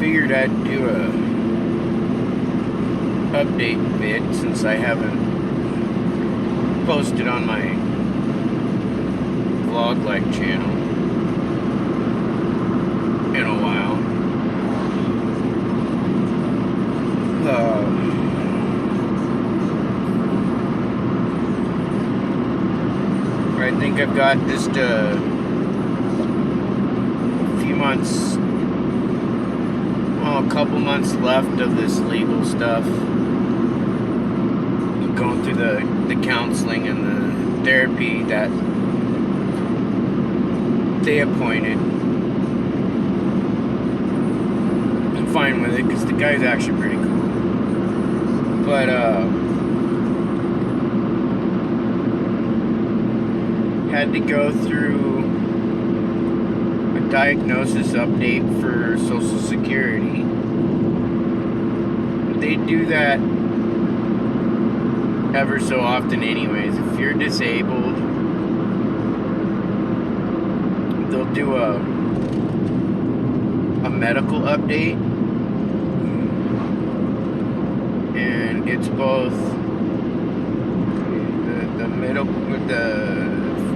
figured I'd do a update vid since I haven't posted on my vlog-like channel in a while. I think I've got just a few months, well, a couple months left of this legal stuff. Going through the counseling and the therapy that they appointed. I'm fine with it because the guy's actually pretty cool. But had to go through a diagnosis update for Social Security. They do that ever so often anyways. If you're disabled, they'll do a medical update, and it's both the medical with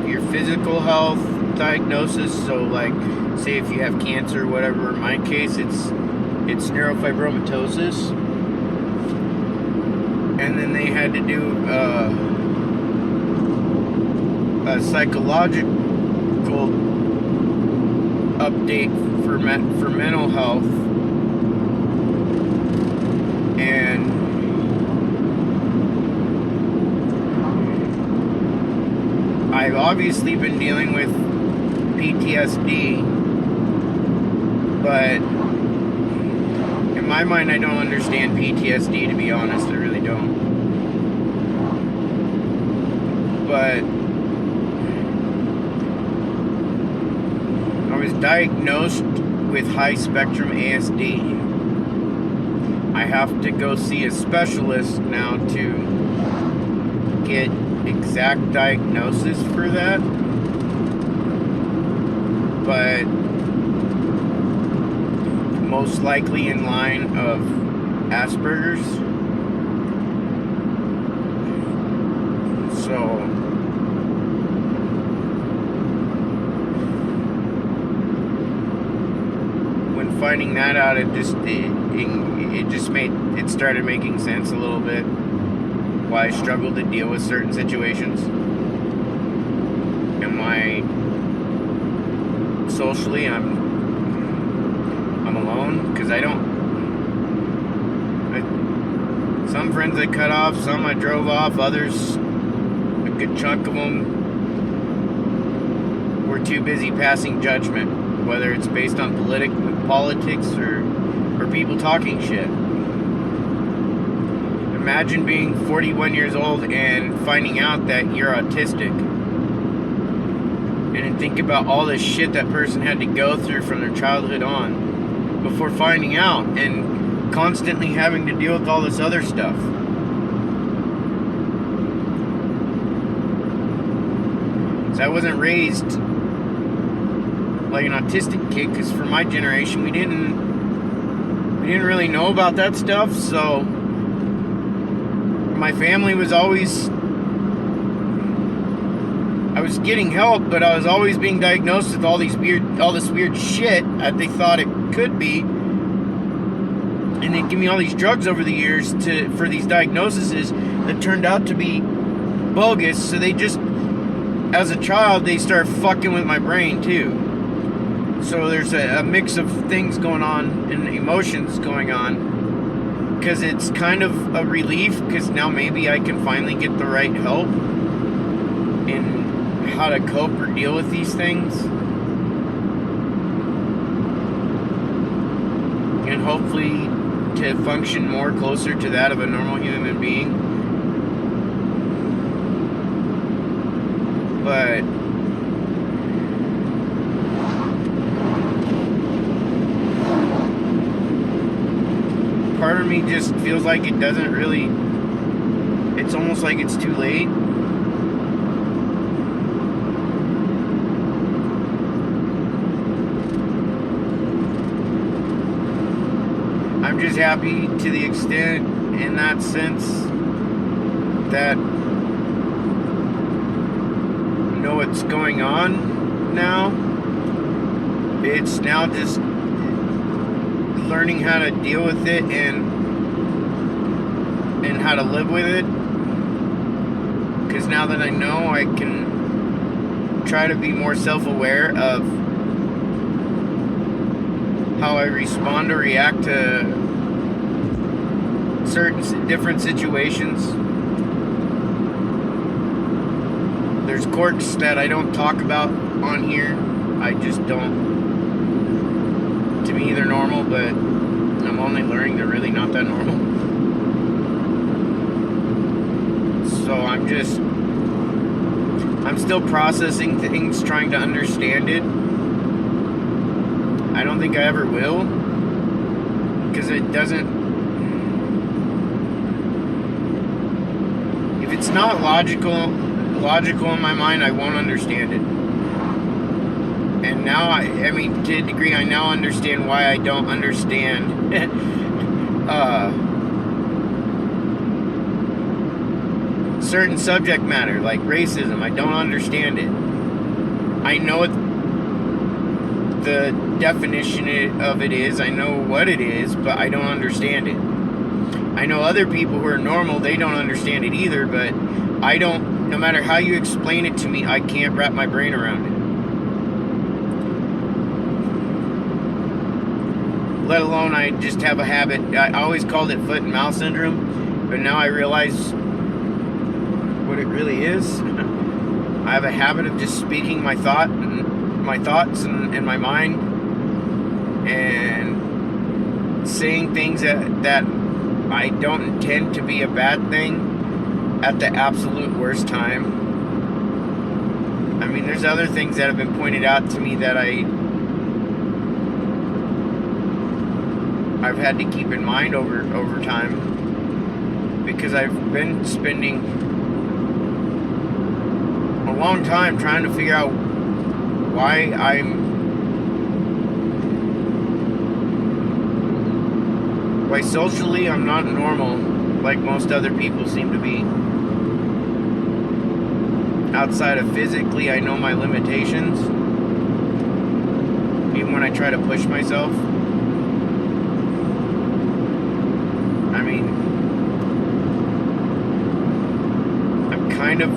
your physical health diagnosis. So like, say if you have cancer or whatever, in my case it's neurofibromatosis. And then they had to do a psychological update for mental health. And I've obviously been dealing with PTSD, but in my mind, I don't understand PTSD, to be honest. I really don't. But I was diagnosed with high spectrum ASD. I have to go see a specialist now to get exact diagnosis for that. But most likely in line of Asperger's. So when finding that out, it started making sense a little bit why I struggle to deal with certain situations and why socially I'm alone, because some friends I cut off, some I drove off, others, a good chunk of them were too busy passing judgment, whether it's based on politics or people talking shit. Imagine being 41 years old and finding out that you're autistic. And then think about all this shit that person had to go through from their childhood on before finding out, and constantly having to deal with all this other stuff. So I wasn't raised like an autistic kid, because for my generation we didn't really know about that stuff. So my family was always, I was getting help, but I was always being diagnosed with all this weird shit that they thought it could be, and they'd give me all these drugs over the years for these diagnoses that turned out to be bogus. So they just, as a child, they started fucking with my brain too. So there's a mix of things going on and emotions going on, because it's kind of a relief, because now maybe I can finally get the right help in how to cope or deal with these things, and hopefully to function more closer to that of a normal human being. But part of me just feels like it doesn't really, it's almost like it's too late. I'm just happy to the extent, in that sense, that I know what's going on now. It's now just learning how to deal with it and how to live with it. Because now that I know, I can try to be more self-aware of how I respond or react to certain different situations. There's quirks that I don't talk about on here. I just don't. To me, they're normal, but I'm only learning they're really not that normal. So I'm still processing things, trying to understand it. I don't think I ever will, because it doesn't. If it's not logical in my mind, I won't understand it. And now, I mean, to a degree, I now understand why I don't understand certain subject matter, like racism. I don't understand it. I know what the definition of it is. I know what it is, but I don't understand it. I know other people who are normal, they don't understand it either, but I don't, no matter how you explain it to me, I can't wrap my brain around it. Let alone I just have a habit. I always called it foot and mouth syndrome, but now I realize what it really is. I have a habit of just speaking my thoughts and my mind, and saying things that I don't intend to be a bad thing at the absolute worst time. I mean, there's other things that have been pointed out to me that I've had to keep in mind over time, because I've been spending a long time trying to figure out why socially I'm not normal like most other people seem to be. Outside of physically, I know my limitations, even when I try to push myself. I mean, I'm kind of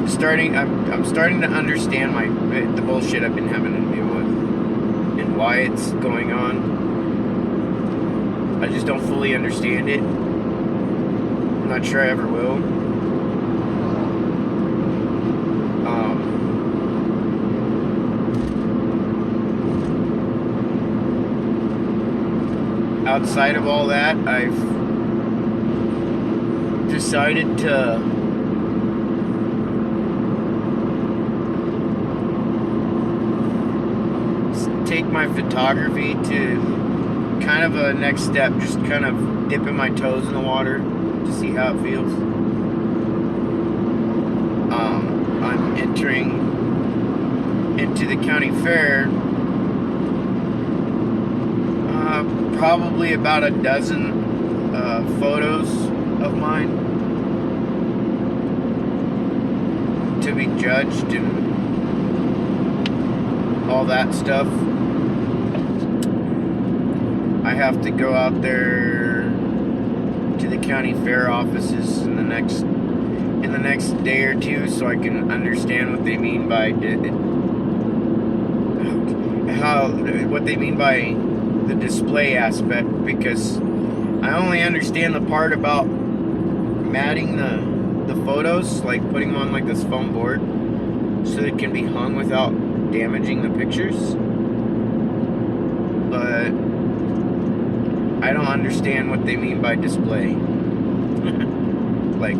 starting to understand the bullshit I've been having to deal with and why it's going on. I just don't fully understand it. I'm not sure I ever will. Outside of all that, I've decided to take my photography to kind of a next step, just kind of dipping my toes in the water to see how it feels. I'm entering into the county fair, probably about a dozen photos of mine to be judged and all that stuff. I have to go out there to the county fair offices in the next day or two, so I can understand what they mean by what they mean by the display aspect, because I only understand the part about matting the photos, like putting them on like this foam board so it can be hung without damaging the pictures. But I don't understand what they mean by display. Like,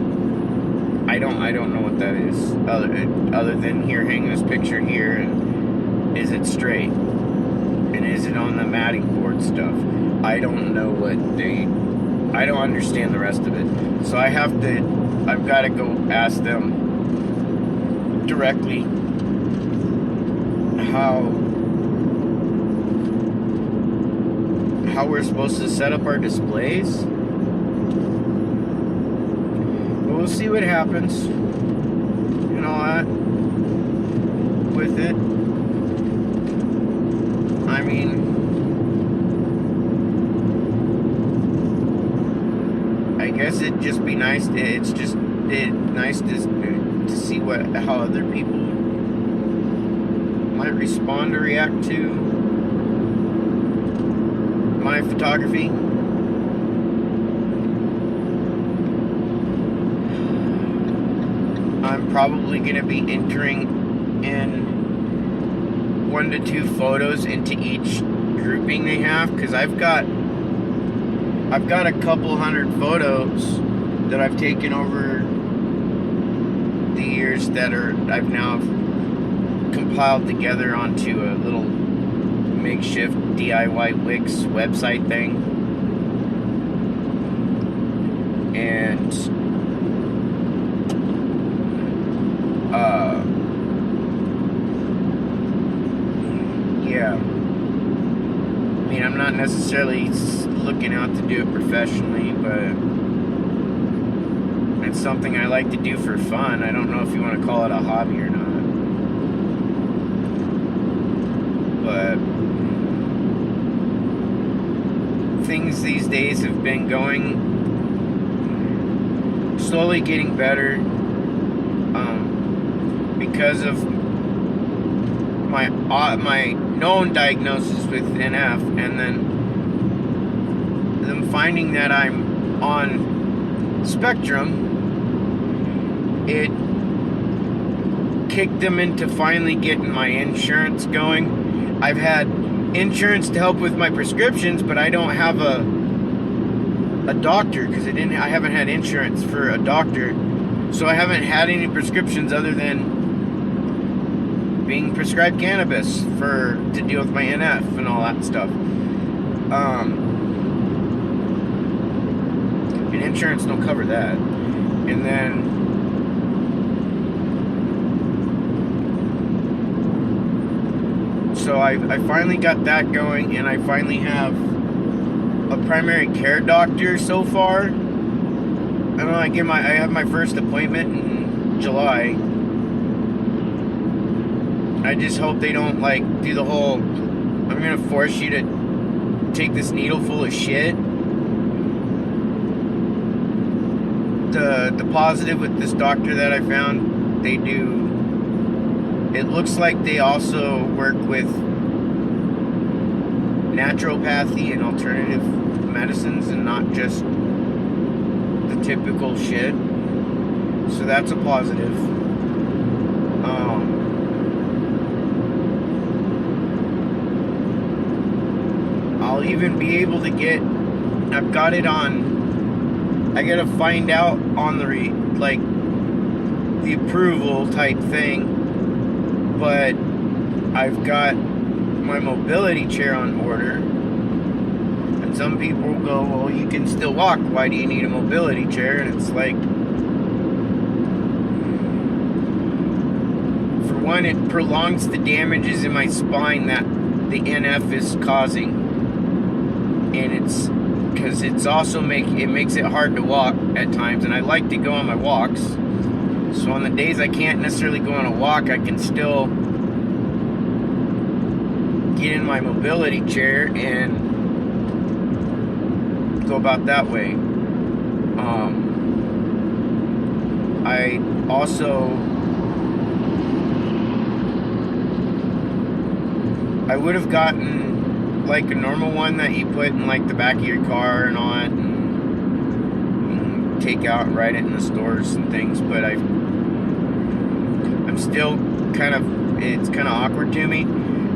I don't know what that is, other than here, hang this picture here, and is it straight? And is it on the matting board stuff? I don't know I don't understand the rest of it. So I've got to go ask them directly how we're supposed to set up our displays. But we'll see what happens and all that with it. I mean, I guess it'd just be nice. Nice to see how other people might respond or react to my photography. I'm probably going to be entering in 1 to 2 photos into each grouping they have, because I've got a couple hundred photos that I've taken over the years that I've now compiled together onto a little makeshift DIY Wix website thing. And yeah, I mean, I'm not necessarily looking out to do it professionally, but it's something I like to do for fun. I don't know if you want to call it a hobby or not, but things these days have been going slowly getting better, because of my known diagnosis with NF, and then them finding that I'm on spectrum. It kicked them into finally getting my insurance going. I've had insurance to help with my prescriptions, but I don't have a doctor, because I haven't had insurance for a doctor, so I haven't had any prescriptions other than being prescribed cannabis to deal with my NF and all that stuff. And insurance don't cover that. And then so I finally got that going, and I finally have a primary care doctor so far. I don't know, I have my first appointment in July. I just hope they don't do the whole, I'm gonna force you to take this needle full of shit. The positive with this doctor that I found, it looks like they also work with naturopathy and alternative medicines and not just the typical shit. So that's a positive. I'll even be able to I've got it on, I gotta find out on the approval type thing, but I've got my mobility chair on order. And some people go, well, you can still walk, why do you need a mobility chair? And it's like, for one, it prolongs the damages in my spine that the NF is causing. And it's because it's also makes it hard to walk at times, and I like to go on my walks. So on the days I can't necessarily go on a walk, I can still get in my mobility chair and go about that way. I would have gotten a normal one that you put in the back of your car and all that, and take out and ride it in the stores and things, but I'm still it's kind of awkward to me.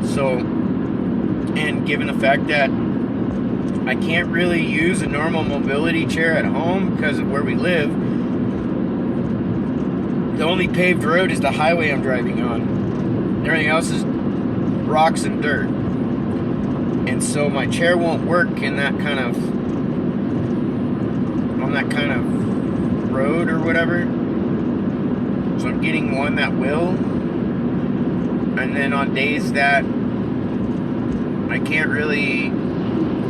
So, and given the fact that I can't really use a normal mobility chair at home because of where we live, the only paved road is the highway I'm driving on. Everything else is rocks and dirt. And so my chair won't work on that kind of road or whatever. So I'm getting one that will. And then on days that I can't really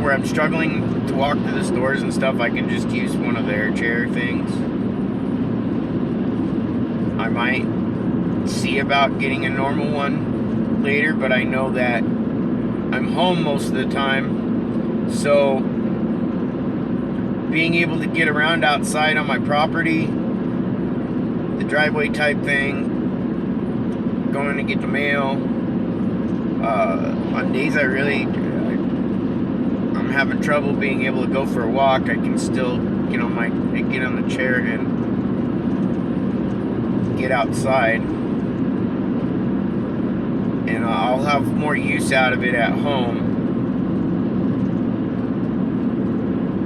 where I'm struggling to walk to the stores and stuff, I can just use one of their chair things. I might see about getting a normal one later, but I know that I'm home most of the time, so being able to get around outside on my property, the driveway type thing, going to get the mail, on days I'm having trouble being able to go for a walk, I can still get on the chair and get outside, and I'll have more use out of it at home.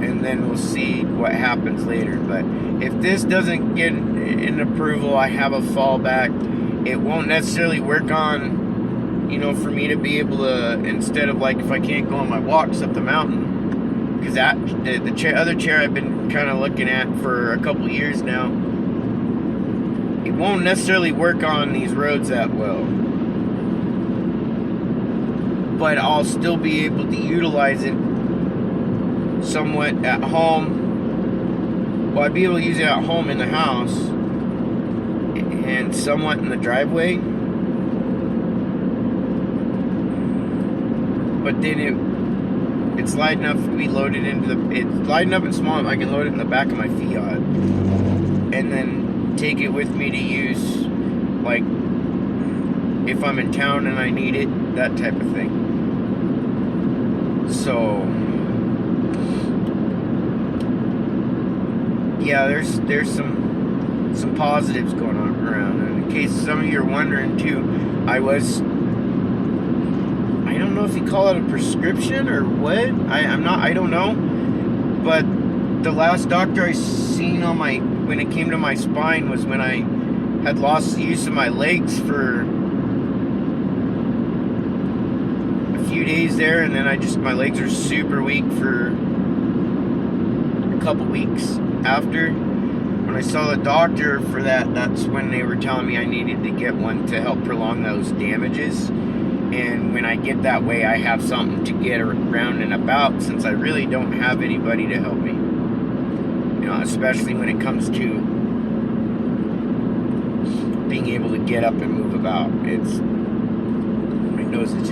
And then we'll see what happens later. But if this doesn't get an approval, I have a fallback. It won't necessarily work on, for me to be able to, instead of like if I can't go on my walks up the mountain, because the other chair I've been kind of looking at for a couple years now, it won't necessarily work on these roads that well. But I'll still be able to utilize it somewhat at home. Well, I'd be able to use it at home in the house and somewhat in the driveway. But then it's light enough to be loaded it's light enough and small enough I can load it in the back of my Fiat and then take it with me to use, like if I'm in town and I need it, that type of thing. So yeah, there's some positives going on around. And in case some of you are wondering too, I don't know if you call it a prescription or what. I don't know. But the last doctor I seen when it came to my spine was when I had lost the use of my legs for a few days there, and then my legs are super weak for a couple weeks after. When I saw the doctor for that's when they were telling me I needed to get one to help prolong those damages. And when I get that way, I have something to get around and about, since I really don't have anybody to help me. Especially when it comes to being able to get up and move about. My nose is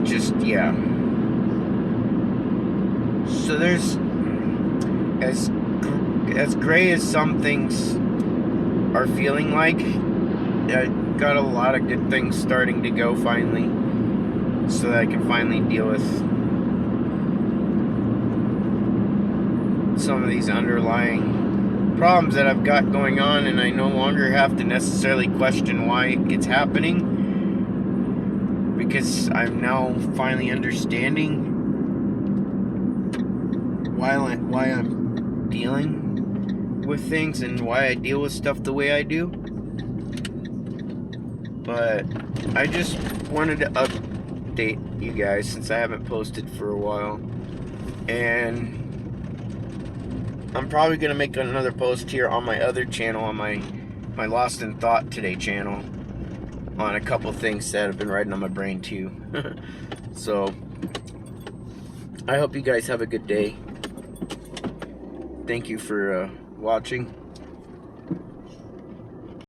just, yeah. So there's, as gray as some things are feeling like, I got a lot of good things starting to go finally, so that I can finally deal with some of these underlying problems that I've got going on, and I no longer have to necessarily question why it's happening, because I'm now finally understanding why I'm dealing with things and why I deal with stuff the way I do. But I just wanted to update you guys, since I haven't posted for a while, and I'm probably going to make another post here on my other channel, on my Lost in Thought Today channel, on a couple things that have been riding on my brain too. So I hope you guys have a good day. Thank you for watching.